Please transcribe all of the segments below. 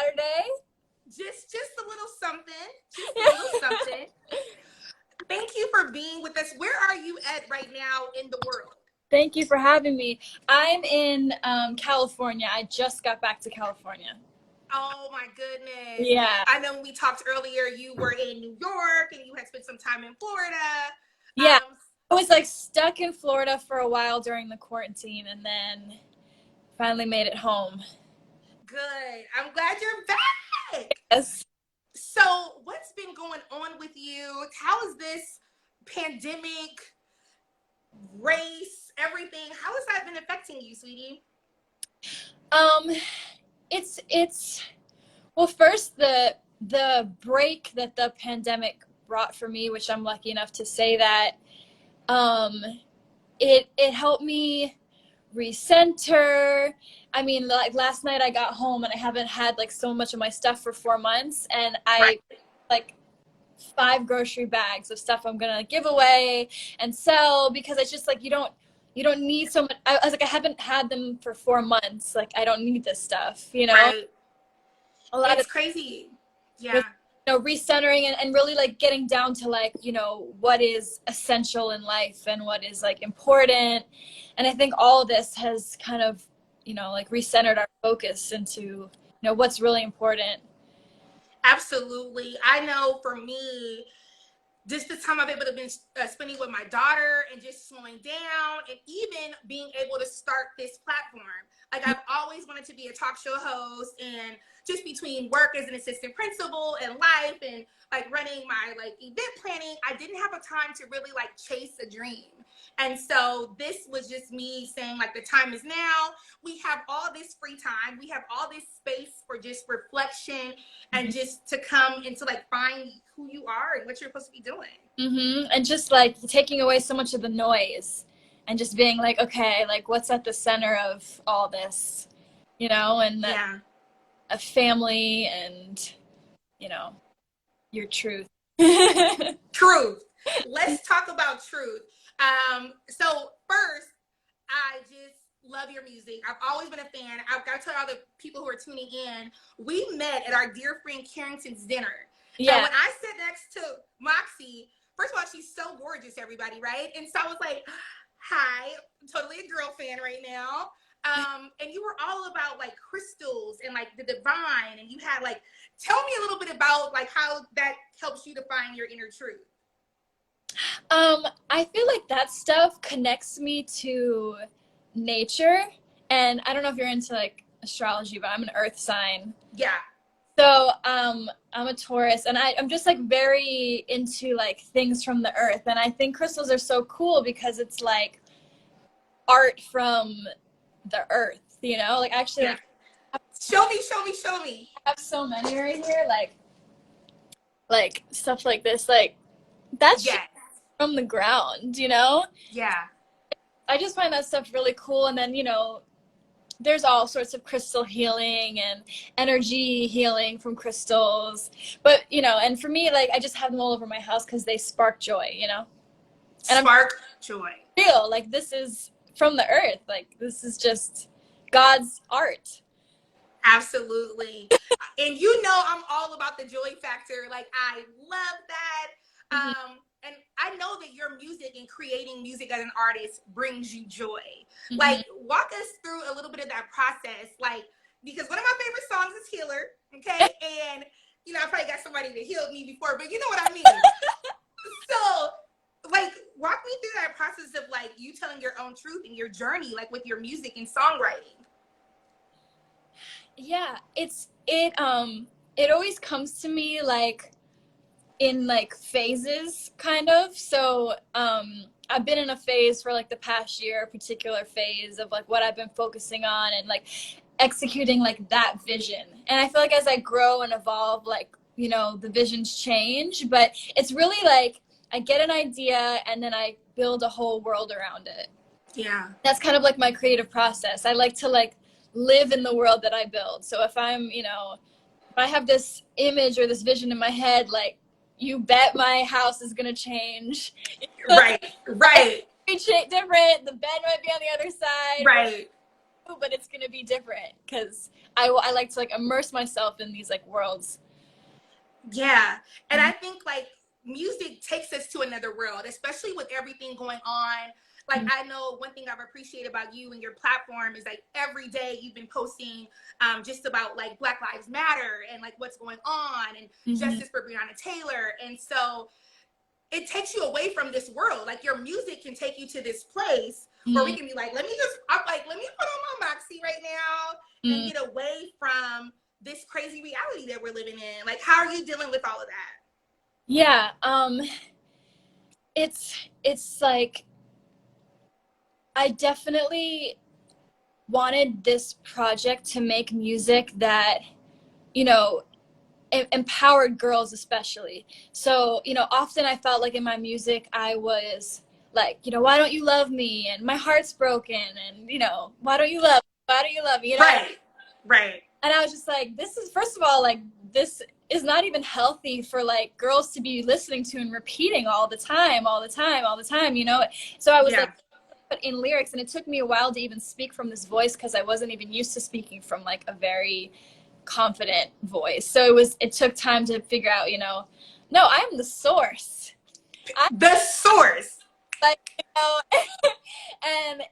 Saturday. Just a little something. Just a little something. Thank you for being with us. Where are you at right now in the world? Thank you for having me. I'm in California. I just got back to California. Oh my goodness. Yeah. I know when we talked earlier, you were in New York and you had spent some time in Florida. Yeah. I was like stuck in Florida for a while during the quarantine and then finally made it home. Good. I'm glad you're back. Yes. So what's been going on with you? How is this pandemic, race, everything, how has that been affecting you, sweetie? It's well, first the break that the pandemic brought for me, which I'm lucky enough to say that, it helped me recenter. I mean, like last night I got home and I haven't had like so much of my stuff for 4 months, and I like 5 grocery bags of stuff I'm gonna give away and sell because it's just like you don't need so much. I was like, I haven't had them for 4 months. Like I don't need this stuff, you know. Right. A lot It's of crazy. Yeah. with, recentering and really like getting down to like, what is essential in life and what is like important. And I think all of this has kind of, like recentered our focus into, what's really important. Absolutely. I know for me, just the time I've been able to been spending with my daughter and just slowing down and even being able to start this platform. Like I've always wanted to be a talk show host, and just between work as an assistant principal and life and like running my like event planning, I didn't have a time to really like chase a dream. And so this was just me saying like the time is now. We have all this free time. We have all this space for just reflection and just to come and to like find who you are and what you're supposed to be doing. And just like taking away so much of the noise and just being like, okay, like what's at the center of all this, and that a family and, your truth. Truth. Let's talk about truth. So first, I just love your music. I've always been a fan. I've got to tell all the people who are tuning in, we met at our dear friend Carrington's dinner. Yeah. And when I sat next to Moxie, first of all, she's so gorgeous, everybody, right? And so I was like, hi, I'm totally a girl fan right now. And you were all about like crystals and like the divine, and you had like, tell me a little bit about like how that helps you to find your inner truth. I feel like that stuff connects me to nature, and I don't know if you're into like astrology, but I'm an earth sign. Yeah. So I'm a Taurus, and I'm just like very into like things from the earth, and I think crystals are so cool because it's like art from the earth, like actually like show me. I have so many right here, like stuff like this, like that's from the ground, Yeah. I just find that stuff really cool. And then there's all sorts of crystal healing and energy healing from crystals, but and for me, like I just have them all over my house because they spark joy, and spark joy. Real, like this is from the earth, like this is just God's art. Absolutely. And I'm all about the joy factor. Like I love that. And I know that your music and creating music as an artist brings you joy. Like walk us through a little bit of that process. Like, because one of my favorite songs is Healer. Okay. And I probably got somebody that healed me before, but you know what I mean? So like walk me through that process of like you telling your own truth and your journey, like with your music and songwriting. Yeah, it always comes to me like in like phases, kind of. So I've been in a phase for like the past year, a particular phase of like what I've been focusing on and like executing like that vision. And I feel like as I grow and evolve, like the visions change, but it's really like I get an idea and then I build a whole world around it. Yeah, that's kind of like my creative process. I like to like live in the world that I build. So if I'm if I have this image or this vision in my head, like you bet my house is gonna change. Right. Be different. The bed might be on the other side. Right. but it's gonna be different because I like to like immerse myself in these like worlds. Yeah. And I Mhm. think like music takes us to another world, especially with everything going on. Like, I know one thing I've appreciated about you and your platform is like every day you've been posting just about like Black Lives Matter and like what's going on and Mhm. justice for Breonna Taylor. And so it takes you away from this world. Like your music can take you to this place where we Mhm. can be like, let me put on my Moxie right now and Mhm. get away from this crazy reality that we're living in. Like, how are you dealing with all of that? Yeah, it's like I definitely wanted this project to make music that, you know, empowered girls especially. So, often I felt like in my music I was like, why don't you love me? And my heart's broken and, why don't you love me? Why don't you love me? Right. Right. And I was just like, this is, first of all, like, this is not even healthy for like girls to be listening to and repeating all the time, all the time, all the time, So I was like, Yeah. put in lyrics, and it took me a while to even speak from this voice because I wasn't even used to speaking from like a very confident voice. So it took time to figure out, no, I'm the source. I The source. like,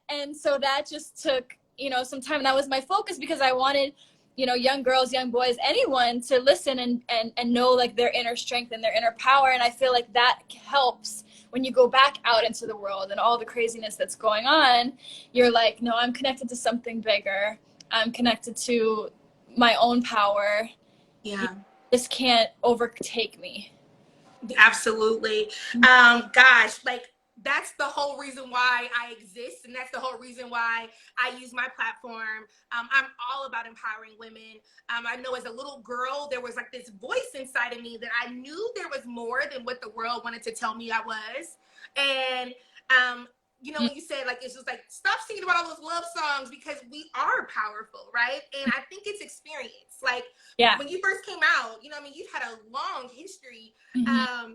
and so that just took, some time. And that was my focus because I wanted, young girls, young boys, anyone to listen and know like their inner strength and their inner power. And I feel like that helps when you go back out into the world and all the craziness that's going on. You're like, no, I'm connected to something bigger. I'm connected to my own power. Yeah. This can't overtake me. Absolutely. Gosh, like that's the whole reason why I exist, and that's the whole reason why I use my platform. I'm all about empowering women. I know as a little girl, there was like this voice inside of me that I knew there was more than what the world wanted to tell me I was. And when you said like it's just like stop singing about all those love songs because we are powerful, right? And I think it's experience. Like Yeah. when you first came out, you've had a long history. Mm-hmm.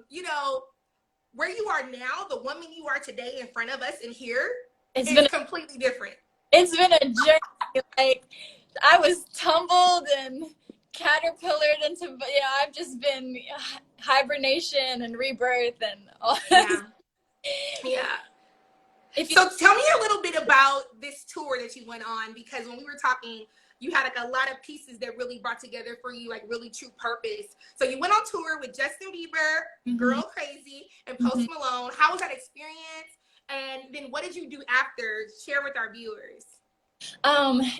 Where you are now, the woman you are today in front of us and here It's is been completely different. it's been a journey. Like I was tumbled and caterpillared into, I've just been hibernation and rebirth and all. Yeah. Yeah. If you So tell me a little bit about this tour that you went on, because when we were talking, you had like a lot of pieces that really brought together for you, like really true purpose. So you went on tour with Justin Bieber, Mhm. Girl Crazy, and Mhm. Post Malone. How was that experience? And then what did you do after? Share with our viewers.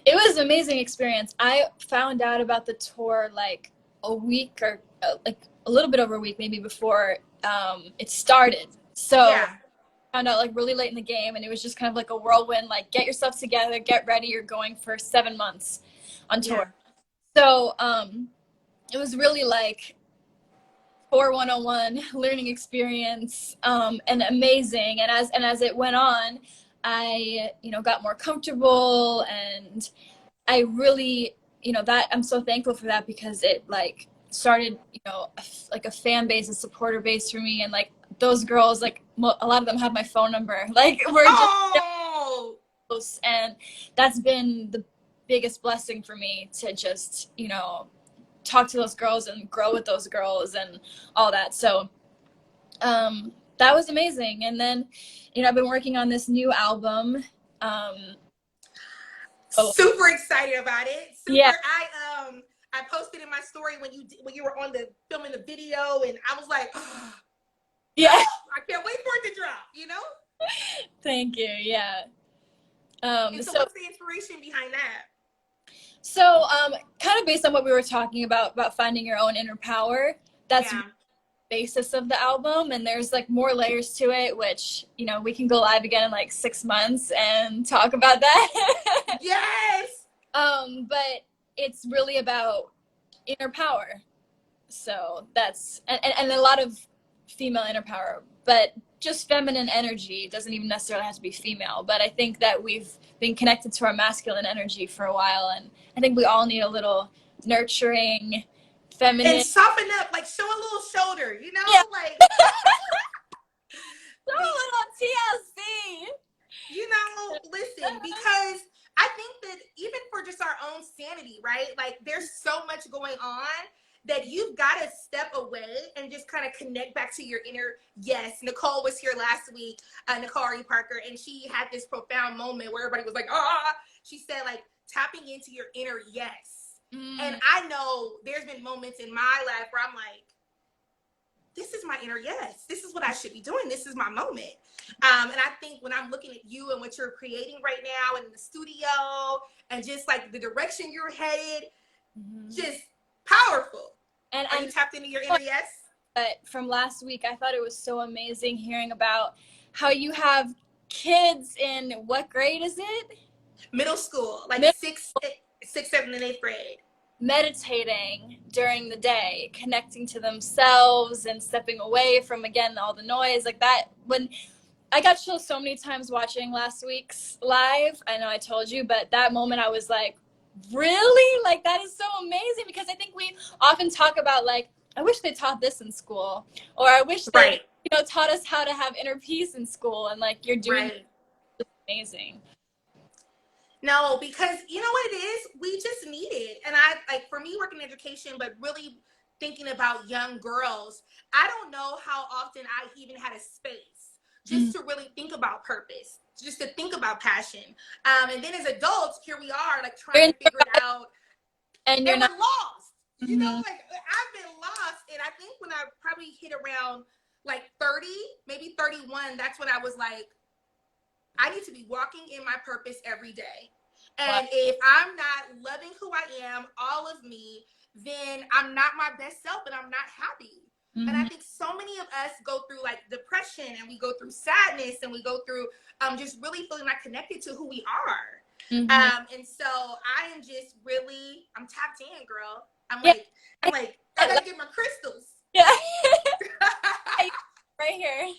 It was an amazing experience. I found out about the tour like a week or like a little bit over a week maybe before it started. So Yeah. found out like really late in the game, and it was just kind of like a whirlwind, like get yourself together, get ready, you're going for 7 months on Yeah. tour. So it was really like tour 101 learning experience, and amazing. And as it went on, I got more comfortable, and I really, that I'm so thankful for that because it like started, like a fan base, a supporter base for me. And like those girls, like a lot of them have my phone number. Like we're just Oh, close. And that's been the biggest blessing for me to just, talk to those girls and grow with those girls and all that. So, that was amazing. And then, I've been working on this new album. Oh, super excited about it. Super. yeah. I posted in my story when you were on the filming the video, and I was like, oh, Yeah. I can't wait for it to drop. Thank you. Yeah. And so, So, what's the inspiration behind that? kind of based on what we were talking about finding your own inner power. That's Yeah. the basis of the album, and there's like more layers to it, which we can go live again in like 6 months and talk about that. Yes. But it's really about inner power. So that's and a lot of female inner power, but just feminine energy doesn't even necessarily have to be female. But I think that we've been connected to our masculine energy for a while, and I think we all need a little nurturing, And feminine. soften up, like show a little shoulder, Yeah, like so a be, little TLC. listen, because I think that even for just our own sanity, right? Like there's so much going on that you've got to step away and just kind of connect back to your inner yes. Nicole was here last week, Nicole R. E. Parker, and she had this profound moment where everybody was like, ah, she said like tapping into your inner yes. And I know there's been moments in my life where I'm like, this is my inner yes. This is what I should be doing. This is my moment. And I think when I'm looking at you and what you're creating right now in the studio and just like the direction you're headed, just powerful. And Are you tapped into your inner yes? But from last week, I thought it was so amazing hearing about how you have kids in what grade is it? Middle school, like sixth, 7th, and 8th grade. Meditating during the day, connecting to themselves and stepping away from, again, all the noise like that. When I got chills so many times watching last week's live, I know I told you, but that moment I was like, really? Like, that is so amazing, because I think we often talk about like, I wish they taught this in school, or I wish they taught us how to have inner peace in school, and like you're doing amazing. No, because you know what it is? We just need it. And I like, for me, working in education, but really thinking about young girls, I don't know how often I even had a space just to really think about purpose, just to think about passion. And then as adults, here we are, like trying to figure it out. And we're lost. You know, like I've been lost. And I think when I probably hit around like 30, maybe 31, that's when I was like, I need to be walking in my purpose every day. And if I'm not loving who I am, all of me, then I'm not my best self and I'm not happy. And I think so many of us go through like depression and we go through sadness and we go through just really feeling not connected to who we are. And so I am just really, I'm tapped in, girl. I'm like, I gotta get my crystals. Yeah. Right here.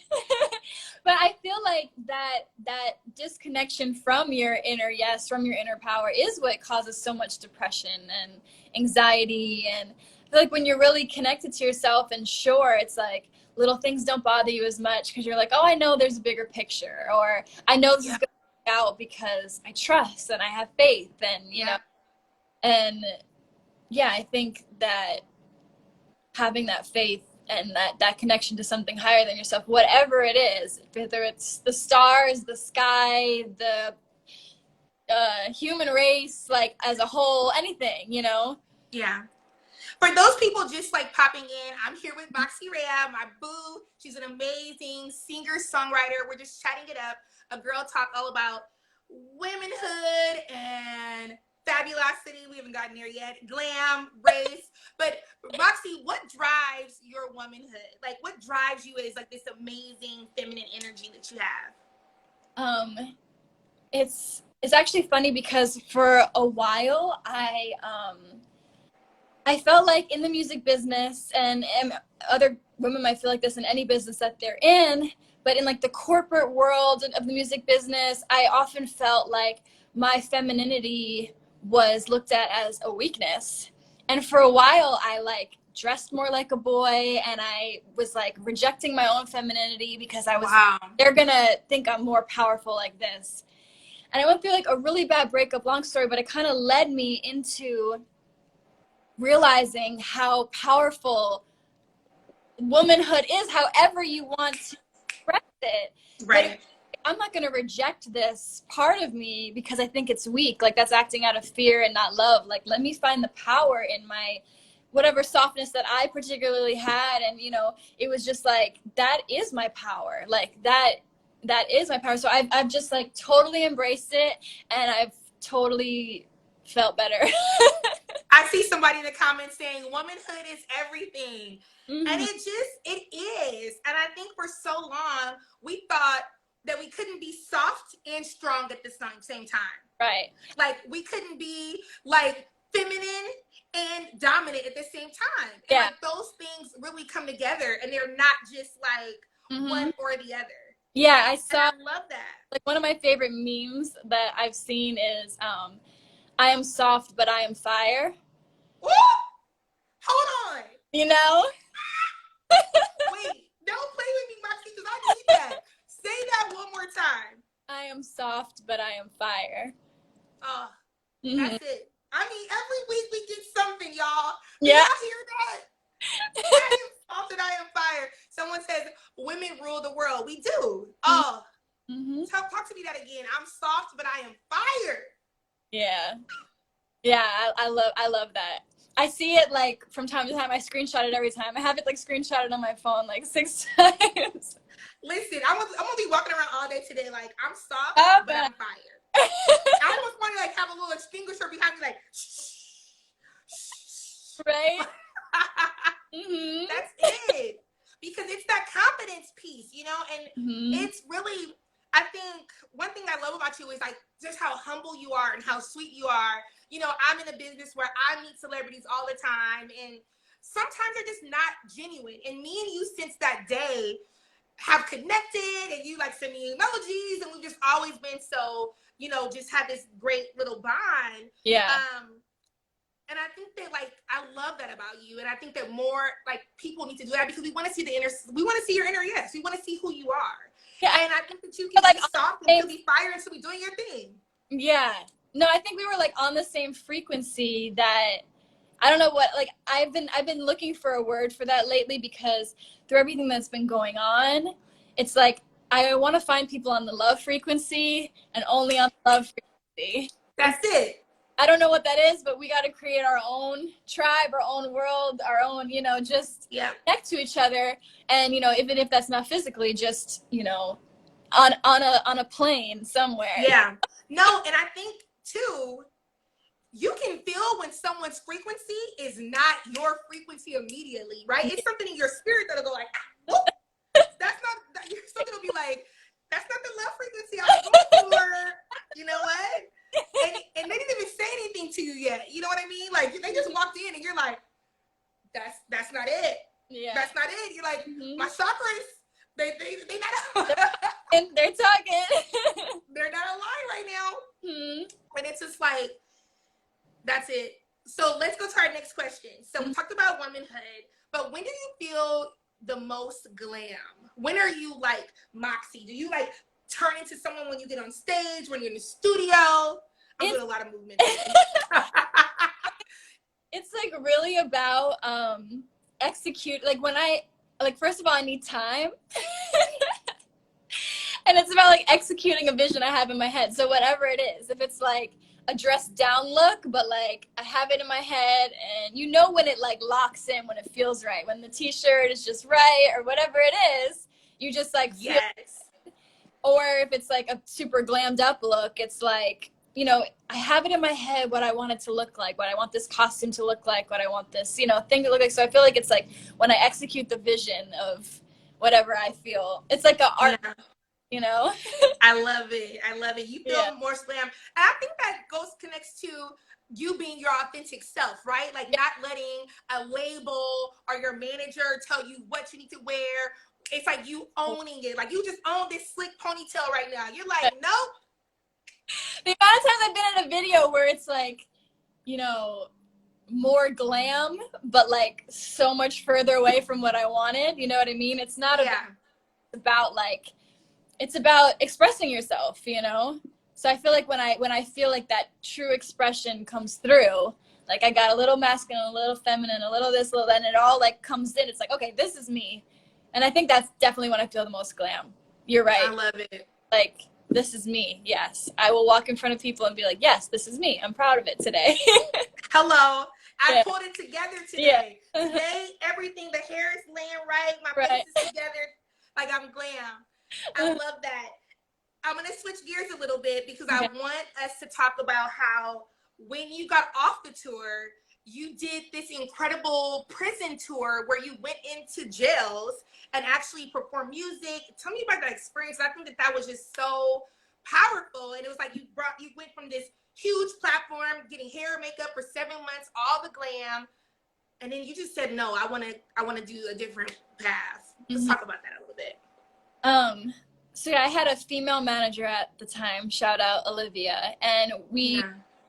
But I feel like that disconnection from your inner yes, from your inner power, is what causes so much depression and anxiety. And I feel like when you're really connected to yourself and sure, it's like little things don't bother you as much because you're like, oh, I know there's a bigger picture, or I know this is going to work out because I trust and I have faith, and you know, and I think that having that faith and that connection to something higher than yourself, whatever it is, whether it's the stars, the sky, the human race, like as a whole, anything, you know? Yeah. For those people just like popping in, I'm here with Moxie Raia, my boo. She's an amazing singer-songwriter. We're just chatting it up. A girl talk all about womanhood and fabulosity. We haven't gotten there yet. Glam, race. But Moxie, what drives your womanhood? Like what drives you is like this amazing feminine energy that you have? It's actually funny because for a while I felt like in the music business, and other women might feel like this in any business that they're in, but in like the corporate world of the music business, I often felt like my femininity was looked at as a weakness. And for a while, I like dressed more like a boy, and I was like rejecting my own femininity because I was, they're gonna think I'm more powerful like this. And I went through like a really bad breakup, long story, but it kind of led me into realizing how powerful womanhood is, however you want to express it. Right. But I'm not going to reject this part of me because I think it's weak. Like that's acting out of fear and not love. Like let me find the power in my whatever softness that I particularly had. And, you know, it was just like, that is my power. Like that is my power. So I've just like totally embraced it, and I've totally felt better. I see somebody in the comments saying womanhood is everything. And it is. And I think for so long we thought that we couldn't be soft and strong at the same time. Right. Like we couldn't be like feminine and dominant at the same time. And like those things really come together, and they're not just like one or the other. Yeah, I saw. And I love that. Like one of my favorite memes that I've seen is I am soft, but I am fire. Ooh! Hold on. You know? Wait, don't play with me, Moxie, because I need that. Say that one more time. I am soft, but I am fire. Oh, Mm-hmm. that's it. I mean, every week we get something, y'all. Do Yeah. y'all hear that? I am salt and I am fire. Someone says women rule the world. We do. Oh, Mm-hmm. talk to me that again. I'm soft, but I am fire. Yeah. Yeah, I love that. I see it like from time to time. I screenshot it every time. I have it like screenshotted on my phone like 6 times. Listen, I'm gonna be walking around all day today like I'm soft, Stop but it. I'm fire. I almost want to like have a little extinguisher behind me, like Right? Mm-hmm. that's it. Because it's that confidence piece, you know, and Mm-hmm. it's really, I think one thing I love about you is like just how humble you are and how sweet you are. You know, I'm in a business where I meet celebrities all the time, and sometimes they're just not genuine. And me and you, since that day, have connected, and you like send me emojis, and we've just always been so, you know, just had this great little bond. Yeah. And I think that like I love that about you, and I think that more like people need to do that because we want to see we want to see your inner yes, we want to see who you are, Yeah. and I think that you We're can like be on soft the and same, still be fire and still be doing your thing. yeah. No, I think we were like on the same frequency that I don't know what like I've been looking for a word for that lately because through everything that's been going on, it's like I want to find people on the love frequency and only on the love frequency. And That's it. I don't know what that is, but we got to create our own tribe, our own world, our own, just Yeah. connect to each other. And, even if that's not physically, just, on a plane somewhere. Yeah. No, and I think too, you can feel when someone's frequency is not your frequency immediately, right? It's something in your spirit that'll go like, ah, that's not that, something will be like, that's not the love frequency I was going for. You know what? And they didn't even say anything to you yet. You know what I mean? Like they just walked in and you're like, that's not it. Yeah. That's not it. You're like, Mm-hmm. my chakras, they not And they're talking. they're not aligned right now. Mm-hmm. And it's just like, that's it. So let's go to our next question. So we talked about womanhood, but when do you feel the most glam? When are you like Moxie? Do you like turn into someone when you get on stage, when you're in the studio? I'm doing a lot of movement. It's like really about execute like when I like first of all I need time. And it's about like executing a vision I have in my head. So whatever it is, if it's like a dressed down look, but like I have it in my head and when it like locks in, when it feels right, when the t-shirt is just right or whatever it is, you just like feel. Yes. Or if it's like a super glammed up look, it's like, I have it in my head what I want it to look like, what I want this costume to look like, what I want this, thing to look like. So I feel like it's like when I execute the vision of whatever I feel, it's like an art, Yeah. I love it. I love it. You feel more slam. And I think that connects to you being your authentic self, right? Like not letting a label or your manager tell you what you need to wear. It's like you owning it. Like you just own this slick ponytail right now. You're like, nope. The amount of times I've been in a video where it's like, more glam, but like so much further away from what I wanted. You know what I mean? It's not about like, it's about expressing yourself, So I feel like when I feel like that true expression comes through, like I got a little masculine, a little feminine, a little this, a little that, and it all like comes in. It's like, okay, this is me. And I think that's definitely when I feel the most glam. You're right. I love it. Like, this is me. Yes. I will walk in front of people and be like, yes, this is me. I'm proud of it today. Hello. I pulled it together today. Yeah. Today, everything, the hair is laying right. My face is together. Like I'm glam. I love that. I'm going to switch gears a little bit because I want us to talk about how when you got off the tour, you did this incredible prison tour where you went into jails and actually performed music. Tell me about that experience. I think that was just so powerful. And it was like you went from this huge platform, getting hair and makeup for 7 months, all the glam. And then you just said, no, I want to do a different path. Let's talk about that a little bit. So I had a female manager at the time, shout out Olivia, and we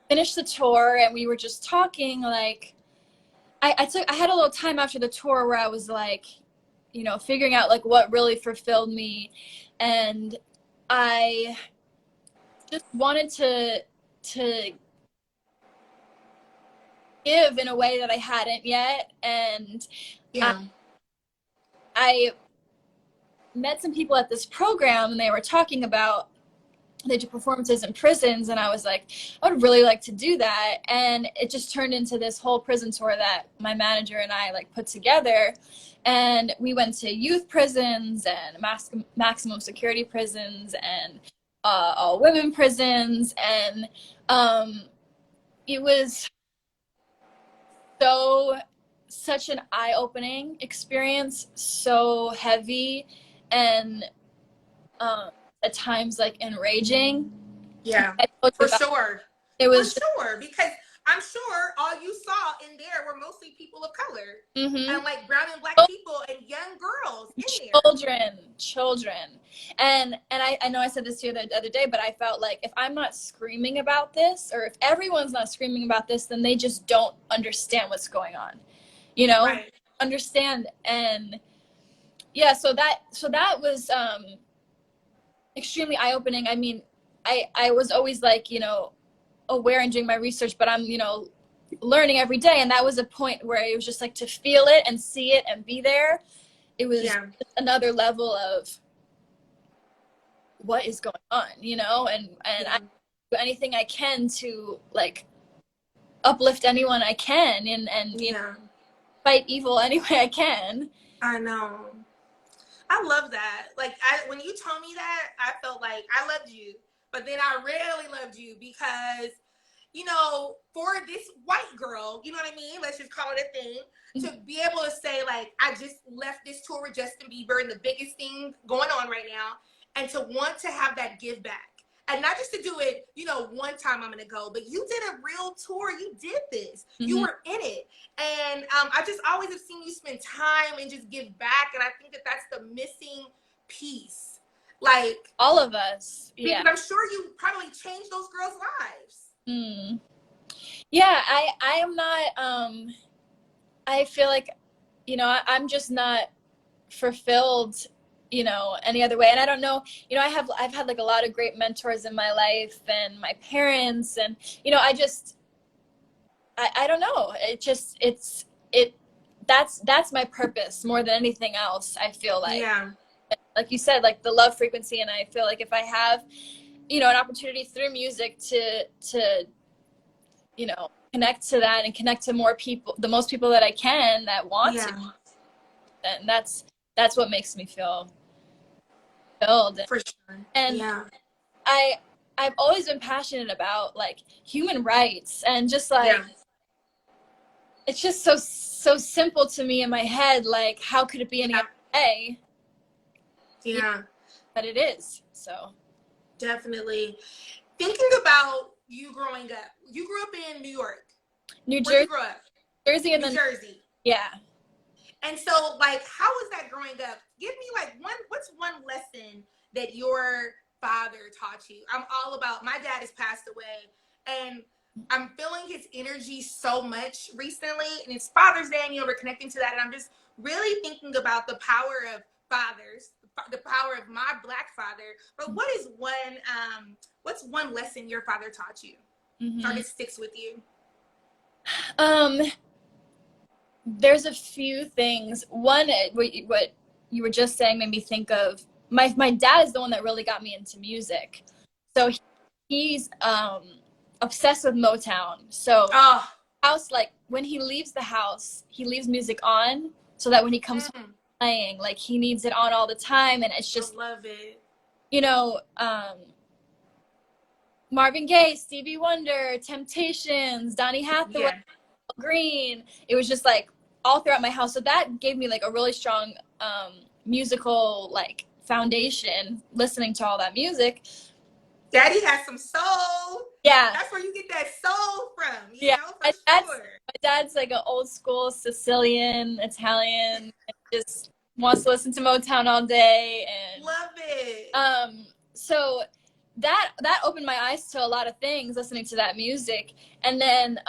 finished the tour and we were just talking like I had a little time after the tour where I was like, figuring out like what really fulfilled me, and I just wanted to to give in a way that I hadn't yet. And Yeah. I met some people at this program, and they were talking about they do performances in prisons, and I was like, I would really like to do that. And it just turned into this whole prison tour that my manager and I like put together, and we went to youth prisons and maximum security prisons and all women prisons, and it was so such an eye-opening experience, so heavy, and at times like enraging. Yeah, I told you for about, sure. it For was sure. Because I'm sure all you saw in there were mostly people of color mm-hmm. and like brown and black people and young girls in there. Children. And I know I said this to you the other day, but I felt like if I'm not screaming about this, or if everyone's not screaming about this, then they just don't understand what's going on, you know. Right. Understand. And yeah, so that was extremely eye-opening. I mean, I was always like, you know, aware and doing my research, but I'm, you know, learning every day. And that was a point where it was just like to feel it and see it and be there. It was another level of what is going on, you know. And I do anything I can to like uplift anyone I can, and you know, fight evil any way I can. I know. I love that. Like, when you told me that, I felt like I loved you, but then I really loved you because, you know, for this white girl, you know what I mean? Let's just call it a thing. To be able to say, like, I just left this tour with Justin Bieber and the biggest thing going on right now, and to want to have that give back. And not just to do it, you know, one time I'm going to go, but you did a real tour. You did this. You were in it. And I just always have seen you spend time and just give back. And I think that that's the missing piece. Like, all of us. Yeah. I'm sure you probably changed those girls' lives. Yeah, I am not, I feel like, you know, I'm just not fulfilled, you know, any other way. And I don't know, you know, I've had like a lot of great mentors in my life, and my parents, and, you know, I don't know. That's my purpose more than anything else. I feel like you said, like the love frequency. And I feel like if I have, you know, an opportunity through music to, you know, connect to that and connect to more people, the most people that I can that want to, and that's what makes me feel fulfilled. For sure. And I've always been passionate about like human rights, and just like it's just so simple to me in my head. Like, how could it be any other way? Yeah. But it is. So definitely. Thinking about you growing up, you grew up in New York. New Jersey. Where you grew up? Jersey, and New then Jersey. Yeah. And so, like, how was that growing up? Give me like what's one lesson that your father taught you? I'm all about, my dad has passed away, and I'm feeling his energy so much recently, and it's Father's Day, and, you know, we're connecting to that, and I'm just really thinking about the power of fathers, the power of my Black father. But what's one lesson your father taught you, or that sticks with you? There's a few things. One, what you were just saying made me think of my dad is the one that really got me into music. So he's obsessed with Motown. So house, like when he leaves the house, he leaves music on so that when he comes home playing, like he needs it on all the time. And it's just, I love it. You know, Marvin Gaye, Stevie Wonder, Temptations, Donny Hathaway, Green. It was just like all throughout my house. So that gave me like a really strong musical like foundation, listening to all that music. Daddy has some soul. Yeah. That's where you get that soul from, you know, for sure. My dad's like an old school Sicilian, Italian, and just wants to listen to Motown all day. And love it. So that opened my eyes to a lot of things, listening to that music. And then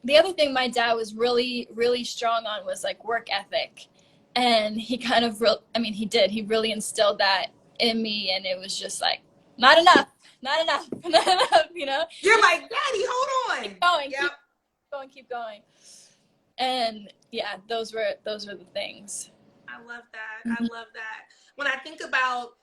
the other thing my dad was really, really strong on was like work ethic. And he kind of, he really instilled that in me. And it was just like, not enough. not enough, not enough, you know? You're like, Daddy, hold on. Keep going, Yep. keep going. And yeah, those were the things. I love that. Mm-hmm. I love that. When I think about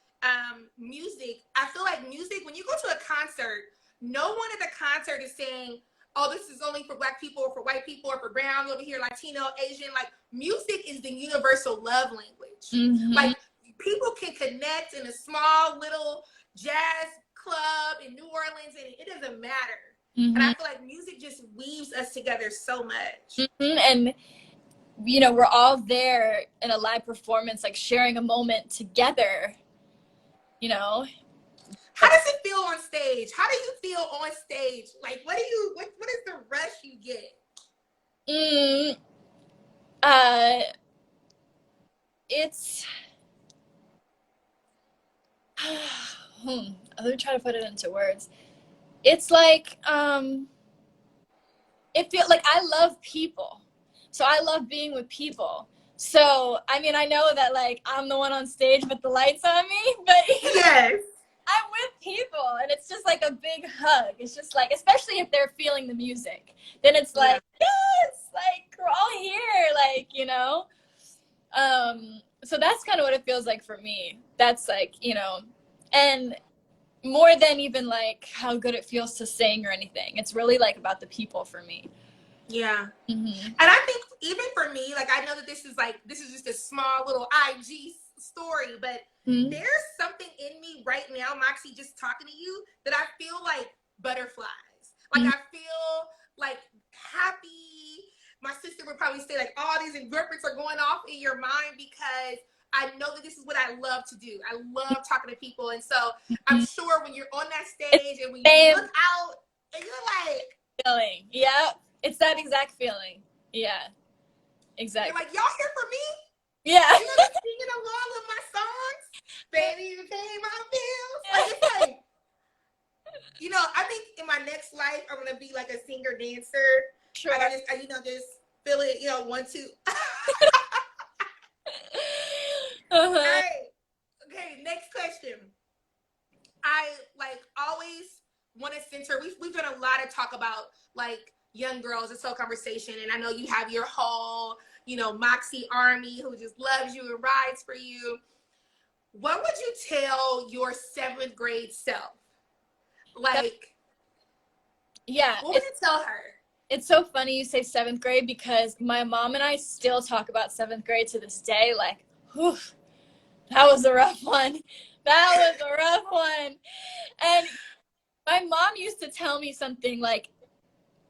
music, I feel like music, when you go to a concert, no one at the concert is saying, oh, this is only for Black people or for white people or for brown over here, Latino, Asian. Like, music is the universal love language. Mm-hmm. Like, people can connect in a small little jazz club in New Orleans, and it doesn't matter. Mm-hmm. And I feel like music just weaves us together so much. Mm-hmm. And you know, we're all there in a live performance, like sharing a moment together, you know. How does it feel on stage? How do you feel on stage? Like, what is the rush you get? It's let me try to put it into words. It's like it feels like I love people, so I love being with people. So I mean, I know that like I'm the one on stage with the lights on me, but Yes, I'm with people, and it's just like a big hug. It's just like, especially if they're feeling the music, then it's like, yes, like we're all here, like, you know. So that's kind of what it feels like for me. That's like, you know, and more than even like how good it feels to sing or anything. It's really like about the people for me. yeah. Mm-hmm. And I think even for me, like, I know that this is just a small little IG story, but Mm-hmm. there's something in me right now, Moxie, just talking to you, that I feel like butterflies. Like, Mm-hmm. I feel like happy. My sister would probably say like all these endorphins are going off in your mind because I know that this is what I love to do. I love talking to people. And so I'm sure when you're on that stage and when you look out and you're like, feeling. Yeah. It's that exact feeling. Yeah. Exactly. you're like, y'all here for me? Yeah. You know, they're singing along with my songs. Baby, you pay my bills. Like, it's like, you know, I think in my next life, I'm going to be like a singer dancer. Sure. Like, just feel it, 1, 2. Uh-huh. Right. Okay, next question. I like always want to center. We've done a lot of talk about like young girls in soul conversation, and I know you have your whole, Moxie army who just loves you and rides for you. What would you tell your 7th grade self? Like, yeah, what would you tell her? It's so funny you say 7th grade because my mom and I still talk about 7th grade to this day. Like, whew, that was a rough one. That was a rough one. And my mom used to tell me something like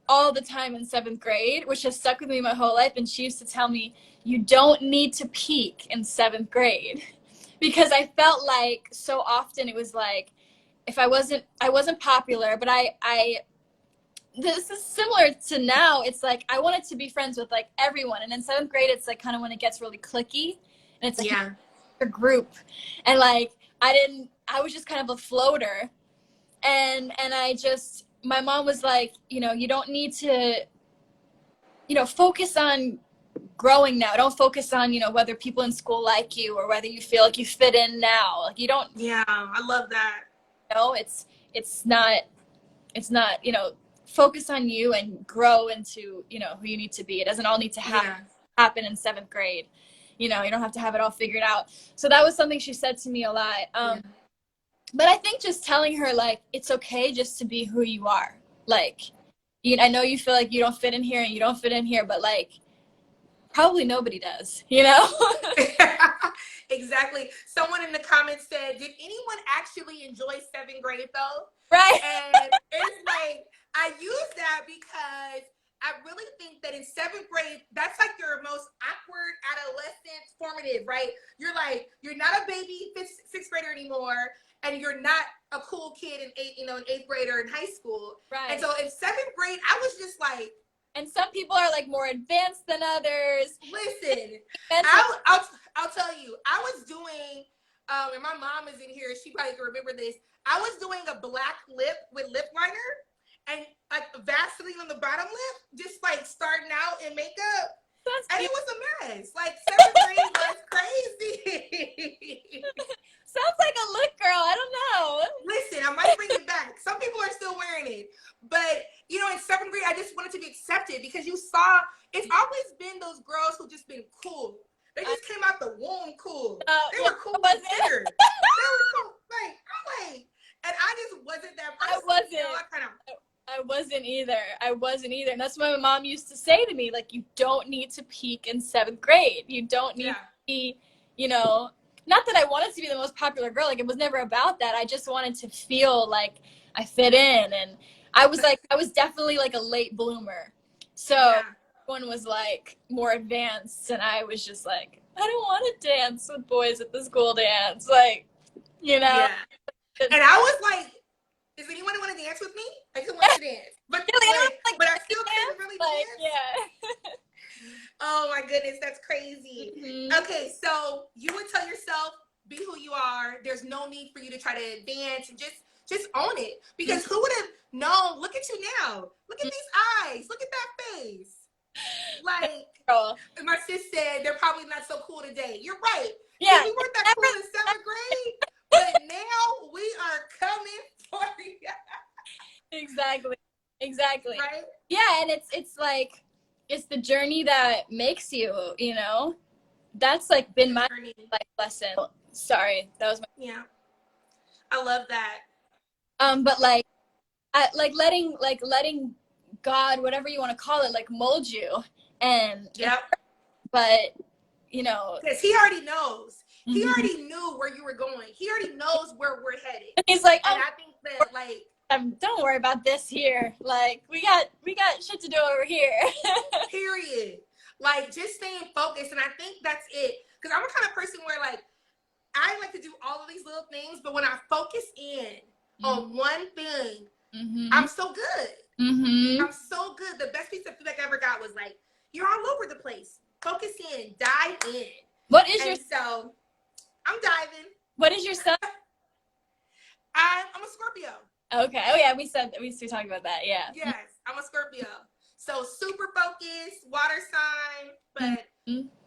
all the time in 7th grade, which has stuck with me my whole life. And she used to tell me, you don't need to peak in 7th grade. Because I felt like so often it was like, if I wasn't popular, but I this is similar to now. It's like I wanted to be friends with like everyone, and in 7th grade it's like kind of when it gets really cliquey, and it's like a group, and like I was just kind of a floater, and my mom was like, you don't need to, focus on growing now. Don't focus on, whether people in school like you or whether you feel like you fit in now. Like you don't. Yeah, I love that. It's not, focus on you and grow into, who you need to be. It doesn't all need to happen in 7th grade. You don't have to have it all figured out. So that was something she said to me a lot. But I think just telling her, like, it's okay just to be who you are. Like, I know you feel like you don't fit in here and you don't fit in here, but like, probably nobody does, Exactly. Someone in the comments said, did anyone actually enjoy 7th grade though? Right. And it's like, I use that because I really think that in 7th grade, that's like your most awkward adolescent formative, right? You're like, you're not a baby 6th grader anymore, and you're not a cool kid in 8th grade or in high school. Right. And so in 7th grade, I was just like, and some people are like more advanced than others. Listen, I'll tell you, I was doing, and my mom is in here, she probably can remember this. I was doing a black lip with lip liner and like Vaseline on the bottom lip, just like starting out in makeup. And it was a mess. Like 7th grade was crazy. Sounds like a look girl. I don't know. Listen, I might bring it back. girls who just been cool. They just came out the womb cool. They Yeah, were cool was as figures. They were cool. Like, I'm like, and I just wasn't that person. I wasn't. You know, I wasn't either. I wasn't either. And that's what my mom used to say to me, like, you don't need to peak in 7th grade. You don't need to be, you know, not that I wanted to be the most popular girl. Like, it was never about that. I just wanted to feel like I fit in. And I was definitely like a late bloomer. So everyone was like more advanced. And I was just like, I don't want to dance with boys at the school dance. Like, you know. Yeah. And I was like, does anyone want to dance with me? I just want to dance. But I still couldn't really dance. Yeah. Oh my goodness, that's crazy. Mm-hmm. Okay, so you would tell yourself, be who you are. There's no need for you to try to advance. Just own it. Because who would have known? Look at you now. Look at these eyes. Look at that face. Like, my sis said, they're probably not so cool today. You're right. Yeah. We weren't that cool in 7th grade. But now we are coming for you. Exactly. Right? Yeah, and it's like, it's the journey that makes you, you know? That's like been my life lesson. Sorry, that was my... Yeah. I love that. But like, letting God, whatever you want to call it, like mold you. And but you know, because he already knows. He already knew where you were going. He already knows where we're headed. He's like, and I think that like, don't worry about this here. Like, we got shit to do over here. Period. Like, just staying focused. And I think that's it. Because I'm a kind of person where like, I like to do all of these little things, but when I focus in on one thing, I'm so good. I'm so good. The best piece of feedback I ever got was like, you're all over the place. Focus in, dive in. What is so I'm diving. What is your sun? I'm a Scorpio. Okay. Oh yeah, we talked about that. Yeah. Yes, I'm a Scorpio. So super focused, water sign, but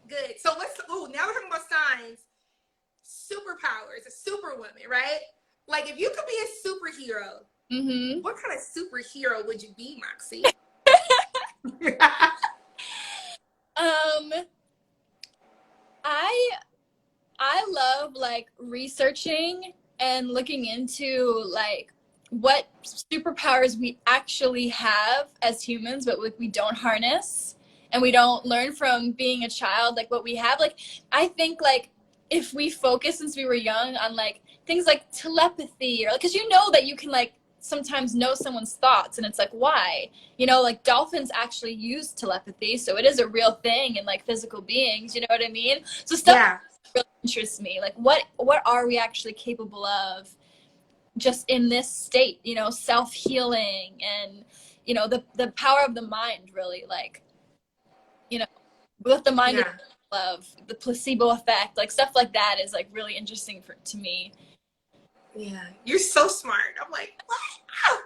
good. So now we're talking about signs. Superpowers, a superwoman, right? Like, if you could be a superhero, what kind of superhero would you be, Moxie? I love like researching and looking into like what superpowers we actually have as humans, but we don't harness and we don't learn from being a child, like what we have. Like, I think like if we focus since we were young on like things like telepathy, or because you know that you can like sometimes know someone's thoughts, and it's like, why? You know, like dolphins actually use telepathy, so it is a real thing in like physical beings, you know what I mean? So stuff really interests me. Like, what are we actually capable of just in this state, you know, self-healing, and you know, the power of the mind, really, like, you know, with the mind of the placebo effect, like stuff like that is like really interesting to me. Yeah, you're so smart. I'm like, what?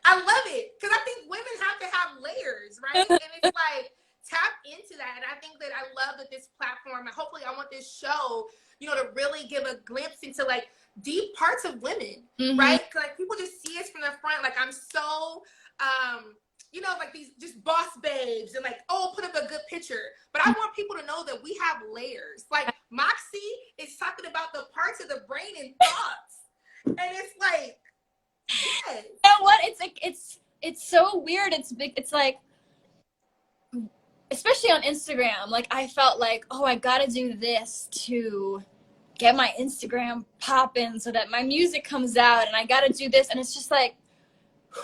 I love it, because I think women have to have layers, right? And it's like, tap into that. And I think that I love that this platform, and hopefully I want this show, you know, to really give a glimpse into like deep parts of women, right? Like, people just see us from the front. Like, I'm so, you know, like these just boss babes and like, oh, put up a good picture. But I want people to know that we have layers. Like, Moxie is talking about the parts of the brain and thoughts. And it's like, yes. You know what? It's like, it's so weird. It's big. It's like, especially on Instagram, like I felt like, oh, I gotta do this to get my Instagram popping so that my music comes out, and I gotta do this, and it's just like,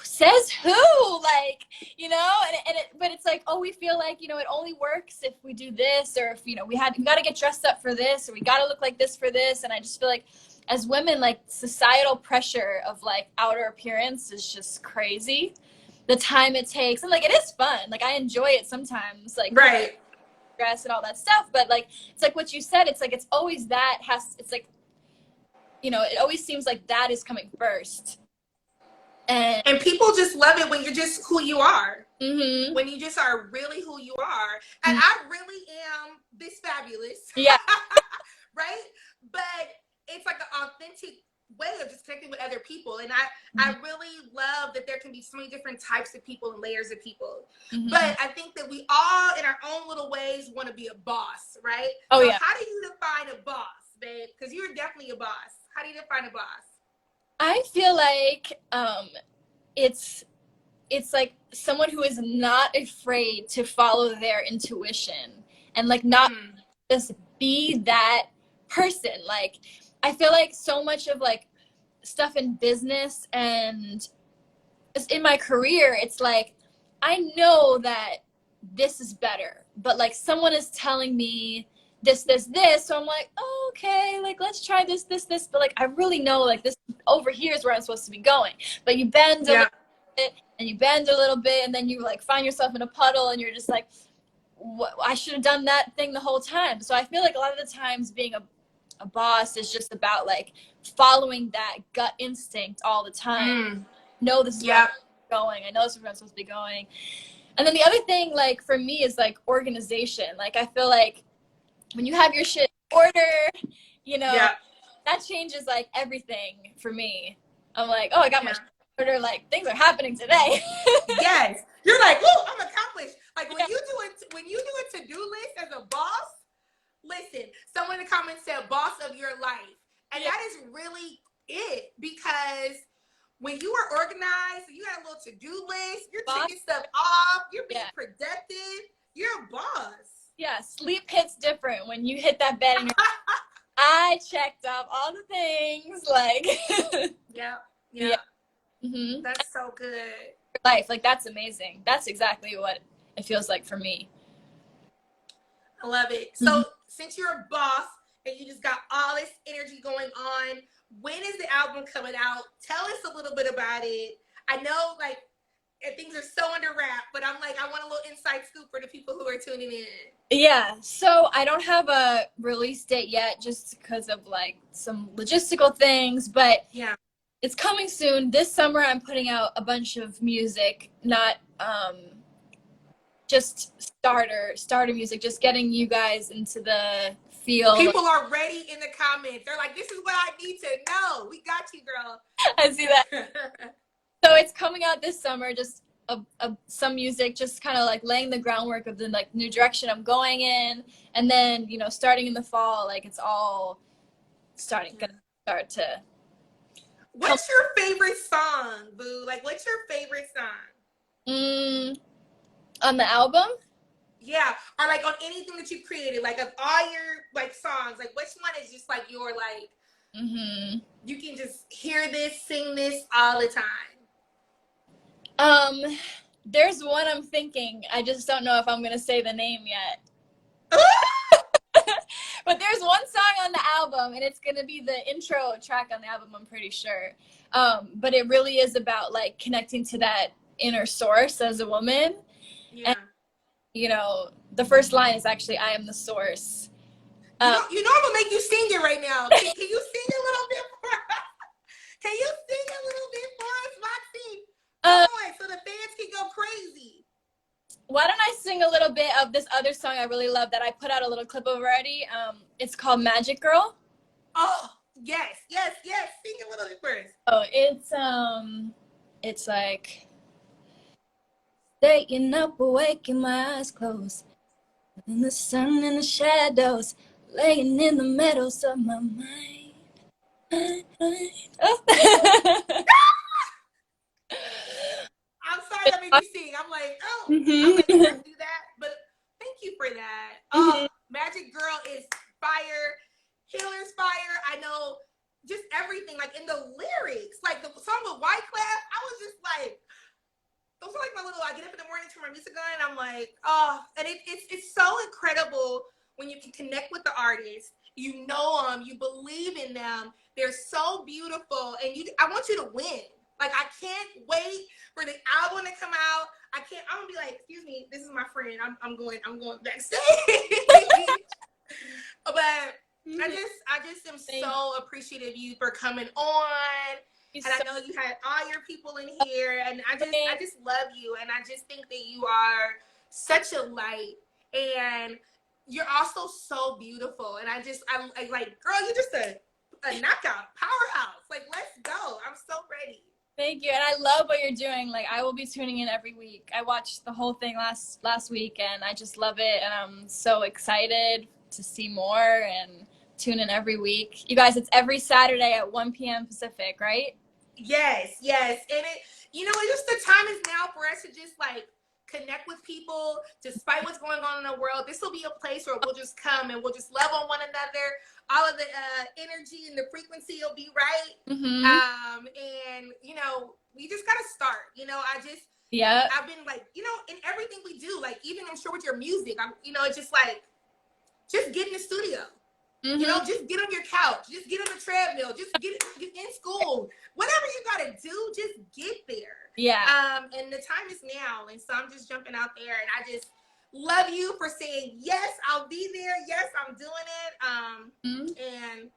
says who? Like, you know, but it's like, oh, we feel like, you know, it only works if we do this, or if, you know, we gotta get dressed up for this, or we gotta look like this for this. And I just feel like as women, like, societal pressure of like outer appearance is just crazy. The time it takes, and like, it is fun, like I enjoy it sometimes, like dress and all that stuff, but like, it's like what you said, it's like, it's always it's like, you know, it always seems like that is coming first. And people just love it when you're just who you are. When you just are really who you are. And I really am this fabulous. Yeah. Right? But it's like an authentic way of just connecting with other people. And I really love that there can be so many different types of people and layers of people. But I think that we all, in our own little ways, want to be a boss, right? Oh, so yeah. how do you define a boss, babe? Because you're definitely a boss. How do you define a boss? I feel like it's like someone who is not afraid to follow their intuition and like not just be that person. Like I feel like so much of like stuff in business and just in my career, it's like I know that this is better, but like someone is telling me this, so I'm like, oh, okay, like let's try this, but like I really know like this over here is where I'm supposed to be going. But you bend a little bit and you bend a little bit and then you like find yourself in a puddle and you're just like, what, I should have done that thing the whole time. So I feel like a lot of the times being a boss is just about like following that gut instinct all the time. Know this is where I'm going. I know this is where I'm supposed to be going. And then the other thing, like for me, is like organization. Like I feel like when you have your shit in order, you know, that changes like everything for me. I'm like, oh, I got my shit in order. Like things are happening today. Yes, you're like, whoa, I'm accomplished. Like when you do a to-do list as a boss. Listen, someone in the comments said boss of your life, and that is really it, because when you are organized, you got a little to-do list, you're checking stuff off, you're being productive, you're a boss. Yeah, sleep hits different when you hit that bed and you're I checked off all the things, like That's so good. Life, like that's amazing. That's exactly what it feels like for me. I love it. So since you're a boss and you just got all this energy going on, when is the album coming out? Tell us a little bit about it. I know like things are so under wrap, but I'm like, I want a little inside scoop for the people who are tuning in. Yeah, so I don't have a release date yet just because of like some logistical things, but it's coming soon. This summer I'm putting out a bunch of music, not just starter music, just getting you guys into the field. People are ready in the comments. They're like, this is what I need to know. We got you, girl. I see that. So it's coming out this summer, just some music, just kind of like laying the groundwork of the like new direction I'm going in, and then you know starting in the fall, like it's all gonna start to. What's your favorite song, boo? Like, what's your favorite song? On the album? Yeah, or like on anything that you created, like of all your like songs, like which one is just like your like you can just hear this, sing this all the time? There's one I'm thinking. I just don't know if I'm gonna say the name yet. But there's one song on the album, and it's gonna be the intro track on the album, I'm pretty sure. But it really is about like connecting to that inner source as a woman. And, you know, the first line is actually "I am the source." You know I'm gonna make you sing it right now. Can you sing a little bit for us? Can you sing a little bit for us, Moxie? Come on, so the fans can go crazy. Why don't I sing a little bit of this other song I really love that I put out a little clip of already? It's called "Magic Girl." Oh, yes. Sing a little bit first. Oh, it's like staying up awake and my eyes closed, in the sun and the shadows, laying in the meadows of my mind. I'm sorry that made me sing. I'm like, I'm gonna do that. But thank you for that. Magic Girl is fire. Healer's fire. I know just everything, like in the lyrics, like the song with Wyclef, I was just like, those are like my little, I get up in the morning, turn my music on, and I'm like, oh, and it's so incredible when you can connect with the artist, you know them, you believe in them, they're so beautiful, and I want you to win. Like, I can't wait for the album to come out. I'm gonna be like, excuse me, this is my friend. I'm going backstage. But I just am so appreciative of you for coming on. And I know you had all your people in here, and I just love you, and I just think that you are such a light, and you're also so beautiful, and I like, girl, you're just a knockout powerhouse. Like, let's go. I'm so ready. Thank you, and I love what you're doing. Like, I will be tuning in every week. I watched the whole thing last week, and I just love it, and I'm so excited to see more and tune in every week. You guys, it's every Saturday at 1 p.m. Pacific, right? Yes, yes. And it, it's just the time is now for us to just like connect with people despite what's going on in the world. This will be a place where we'll just come and we'll just love on one another. All of the energy and the frequency will be right. Mm-hmm. And we just gotta start. Yeah. I've been like, in everything we do, like even I'm sure with your music, it's just like, just get in the studio. Mm-hmm. Just get on your couch, just get on the treadmill, just get in school, whatever you gotta do, just get there. Yeah. And the time is now, and so I'm just jumping out there, and I just love you for saying yes, I'll be there. Yes, I'm doing it. And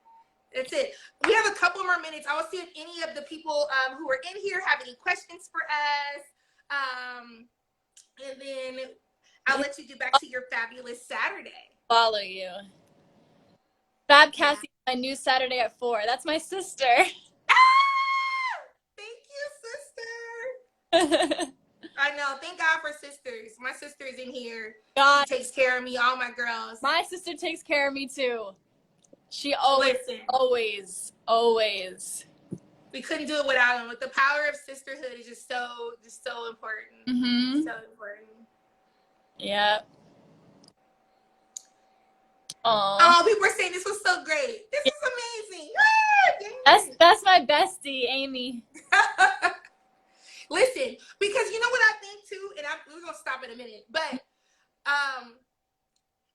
that's it. We have a couple more minutes. I will see if any of the people who are in here have any questions for us. And then I'll let you get back to your fabulous Saturday. Follow you. Fab Cassie, my new Saturday at 4. That's my sister. Thank you, sister. I know. Thank God for sisters. My sister is in here. God. She takes care of me, all my girls. My sister takes care of me too. She always. We couldn't do it without them. With the power of sisterhood is just so important. Mm-hmm. So important. Yeah. Oh, people are saying this was so great. This is amazing. That's my bestie, Amy. Listen, because you know what I think too, and we're gonna stop in a minute, but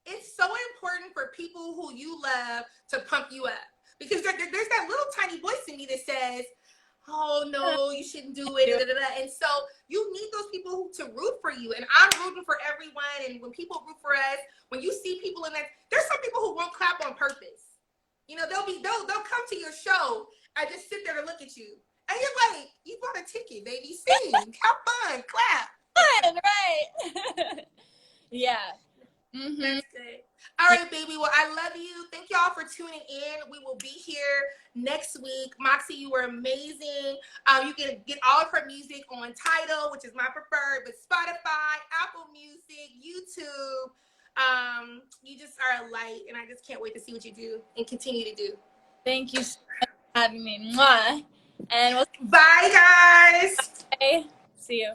it's so important for people who you love to pump you up, because there's that little tiny voice in me that says, oh no, you shouldn't do it, and so you need those people to root for you, and I'm rooting for everyone. And when people root for us, when you see people in that, there's some people who won't clap on purpose. They'll come to your show and just sit there and look at you, and you're like, you bought a ticket, baby, sing, have fun, clap. Fun, right? Yeah. Mm-hmm. That's good. All right, baby. Well, I love you. Thank y'all for tuning in. We will be here next week. Moxie, you were amazing. You can get all of her music on Tidal, which is my preferred, but Spotify, Apple Music, YouTube. You just are a light, and I just can't wait to see what you do and continue to do. Thank you so much for having me. Mwah. And bye, guys. Bye. See you.